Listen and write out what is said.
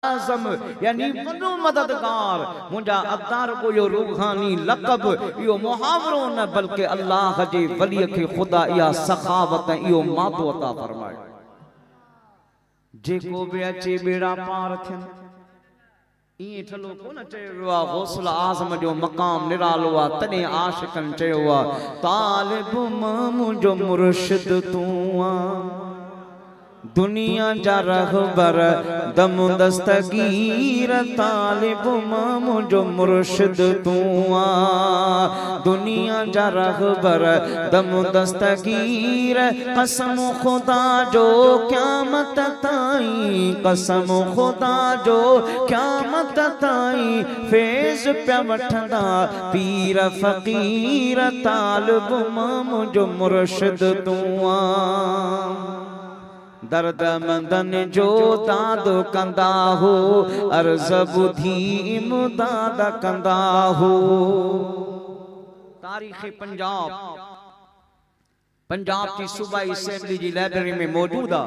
आज़म यानी वॾो मददगार मुंहिंजा अतार को यो रूहानी लक़ब यो मुहावरो न बल्कि अल्लाह जे वली के खुदा इहा सखावत इहो मादो अता फरमाए। जेको बि अचे बेड़ा पार थियनि इएं ठलो कोन चयो आहे गौसल आज़म जो मक़ाम निरालो आहे तॾहिं आशिक़नि चयो आहे तालिब मां मुंहिंजो मुर्शिद तूं आहे दुनिया जा रहबर दम दस्तगीर तालिब मां मुंहिंजो मुर्शिद तूं आ दुनिया जा रहबर दम दस्तगीर कसम खुदा जो क़यामत ताईं कसम खुदा जो क़यामत ताईं फैज़ पिया वठंदा पीर फ़क़ीर तालिब मां मुंहिंजो मुर्शिद तूं आ दर्द मंदन जो दाद कंदा हो अर्ज़ बुधी इमदाद कंदा हो। तारीख़ पंजाब की सूबाई असेंबली जी लाइब्रेरी में मौजूद है।